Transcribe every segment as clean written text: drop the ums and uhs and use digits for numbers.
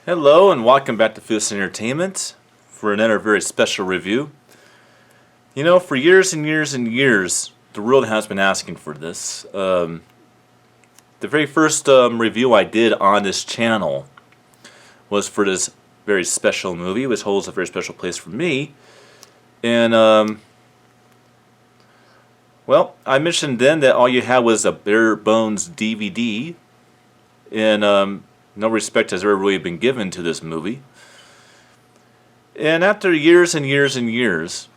Hello and welcome back to Food Entertainment for another very special review. You know, for years and years and years, the world has been asking for this. The very first review I did on this channel was for this very special movie, which holds a very special place for me. And, well, I mentioned then that all you had was a bare bones DVD, and no respect has ever really been given to this movie. And after years and years and years,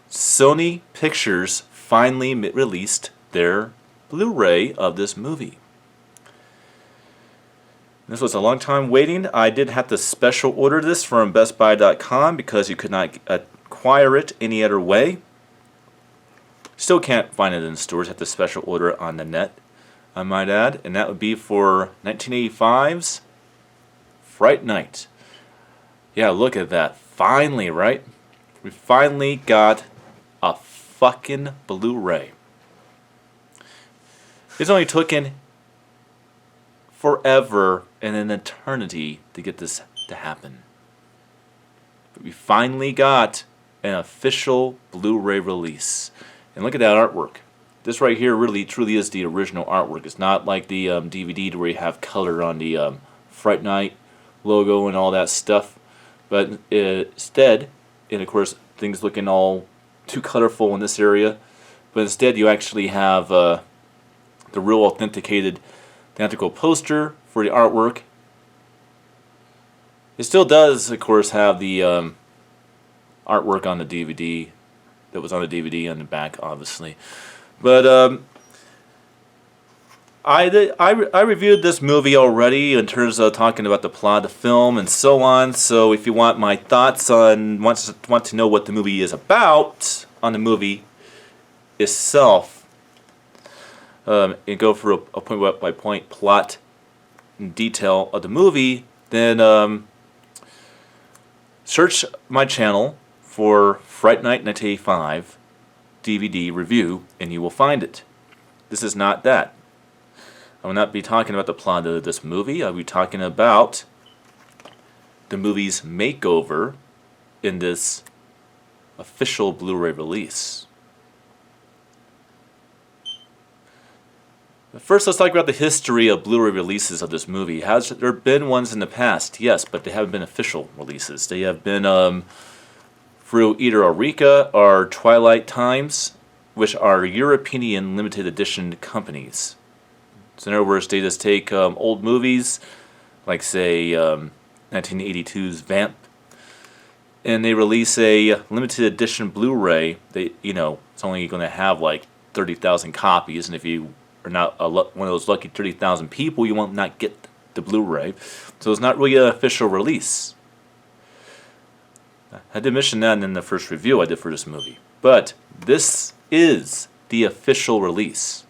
Sony Pictures finally released their Blu-ray of this movie. This was a long time waiting. I did have to special order this from BestBuy.com because you could not acquire it any other way. Still can't find it in stores. Have to special order on the net, I might add, and that would be for 1985's Fright Night. Yeah, look at that. Finally, right? We finally got a fucking Blu-ray. It's only taken forever and an eternity to get this to happen. But we finally got an official Blu-ray release. And look at that artwork. This right here really truly is the original artwork. It's not like the DVD where you have color on the Fright Night logo and all that stuff. But instead, and of course things looking all too colorful in this area, but instead you actually have the real authenticated theatrical poster for the artwork. It still does, of course, have the artwork on the DVD that was on the DVD on the back, obviously. But I reviewed this movie already in terms of talking about the plot of the film and so on. So if you want my thoughts on, want to know what the movie is about on the movie itself, and go for a point-by-point plot and detail of the movie, then search my channel for Fright Night 1985 DVD review, and you will find it. This is not that. I will not be talking about the plot of this movie. I will be talking about the movie's makeover in this official Blu-ray release. But first, let's talk about the history of Blu-ray releases of this movie. Has there been ones in the past? Yes, but they haven't been official releases. They have been through either Eureka or Twilight Times, which are European limited edition companies. So in other words, they just take old movies, like say 1982's Vamp, and they release a limited edition Blu-ray. It's only going to have like 30,000 copies, and if you are not one of those lucky 30,000 people, you won't not get the Blu-ray. So it's not really an official release. I did mention that in the first review I did for this movie. But this is the official release.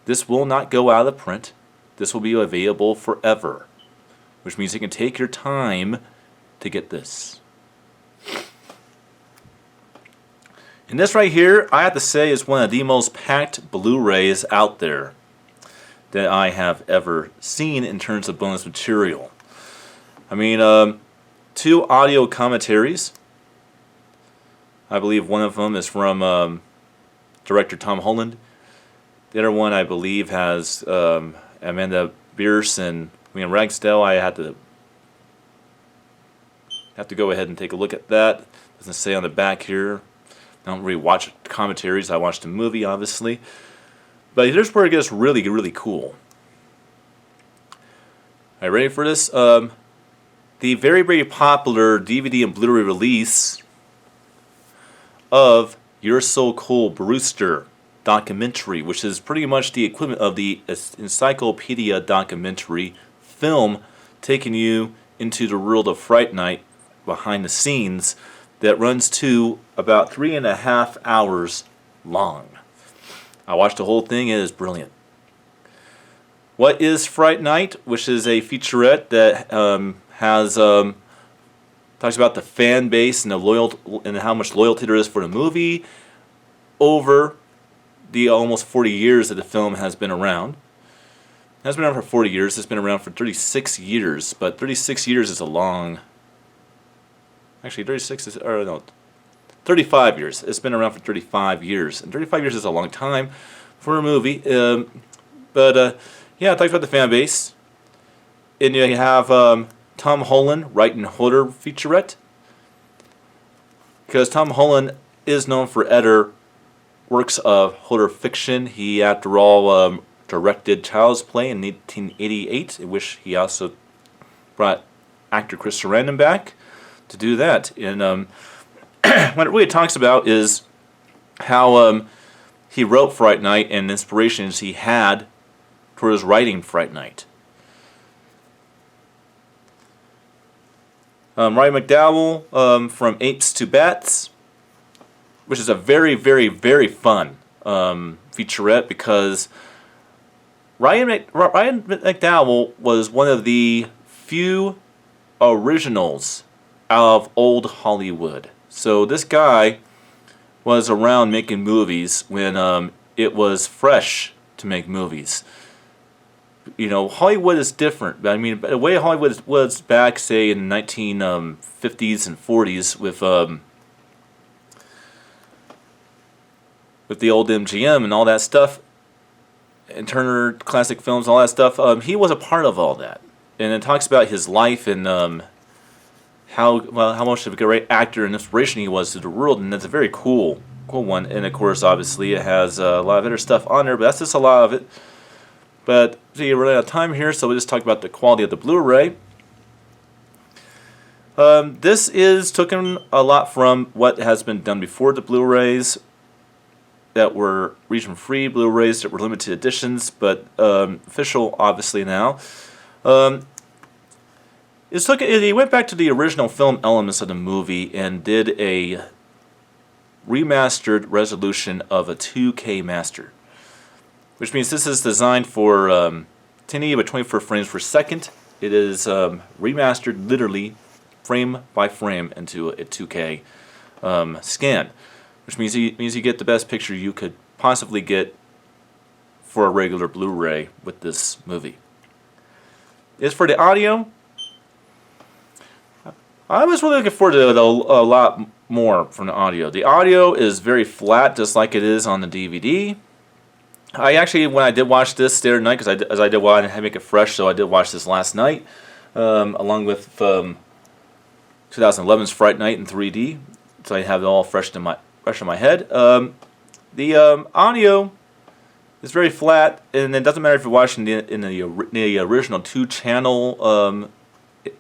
This will not go out of print. This will be available forever, which means you can take your time to get this. And this right here, I have to say, is one of the most packed Blu-rays out there that I have ever seen in terms of bonus material. I mean, 2 audio commentaries. I believe one of them is from director Tom Holland. The other one, I believe, has Amanda Bierce and William Ragsdale. I have to go ahead and take a look at that. Doesn't say on the back here. I don't really watch commentaries. I watch the movie, obviously. But here's where it gets really, really cool. Are you ready for this? The very, very popular DVD and Blu-ray release of You're So Cool, Brewster documentary, which is pretty much the equivalent of the encyclopedia documentary film taking you into the world of Fright Night behind the scenes, that runs to about 3.5 hours long. I watched the whole thing. It is brilliant. What is Fright Night? Which is a featurette that talks about the fan base and and how much loyalty there is for the movie over the almost 40 years that the film has been around. It has been around for 40 years. It's been around for 36 years, but 36 years is a long... Actually, 36 is... Or no, 35 years. It's been around for 35 years. And 35 years is a long time for a movie. Yeah, it talks about the fan base. And you have Tom Holland writing horror featurette. Because Tom Holland is known for other works of horror fiction. He, after all, directed Child's Play in 1988, in which he also brought actor Chris Sarandon back to do that. And what it really talks about is how he wrote Fright Night and inspirations he had towards writing Fright Night. Ryan McDowell from Apes to Bats, which is a very, very, very fun featurette because Ryan McDowell was one of the few originals of old Hollywood. So this guy was around making movies when it was fresh to make movies. You know, Hollywood is different. I mean, the way Hollywood was back, say, in the 1950s and 40s with the old MGM and all that stuff, and Turner Classic Films, all that stuff, he was a part of all that. And it talks about his life and how much of a great actor and inspiration he was to the world, and that's a very cool one. And of course, obviously, it has a lot of other stuff on there, but that's just a lot of it. But see, we're running out of time here, so we'll just talk about the quality of the Blu-ray. This is taken a lot from what has been done before the Blu-rays that were region-free Blu-rays that were limited editions, but official, obviously, now. He went back to the original film elements of the movie and did a remastered resolution of a 2K master, which means this is designed for 1080 by 24 frames per second. It is remastered literally frame by frame into a 2K scan, which means you get the best picture you could possibly get for a regular Blu-ray with this movie. As for the audio, I was really looking forward to a lot more from the audio. The audio is very flat, just like it is on the DVD. I actually, when I did watch this the other night, because I did want to make it fresh, so I did watch this last night, along with 2011's Fright Night in 3D, so I have it all fresh in my head. The audio is very flat, and it doesn't matter if you're watching in the original 2-channel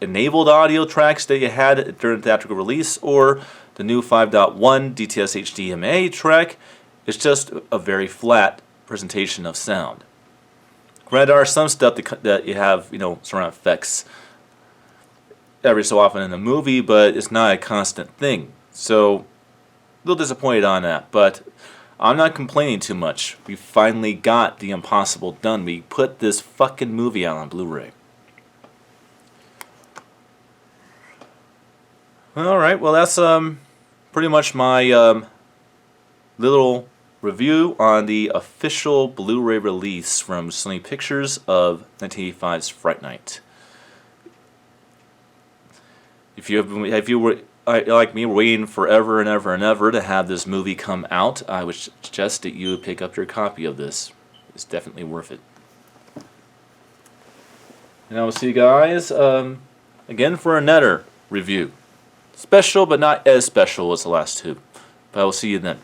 enabled audio tracks that you had during the theatrical release, or the new 5.1 DTS HDMA track. It's just a very flat presentation of sound. Granted, there are some stuff that you have, surround effects every so often in the movie, but it's not a constant thing. So, a little disappointed on that, but I'm not complaining too much. We finally got the impossible done. We put this fucking movie out on Blu-ray. Alright, well that's pretty much my little review on the official Blu-ray release from Sony Pictures of 1985's Fright Night. If you were like me waiting forever and ever and ever to have this movie come out, I would suggest that you pick up your copy of this. It's definitely worth it. And I will see you guys again for another review. Special, but not as special as the last two. But I will see you then.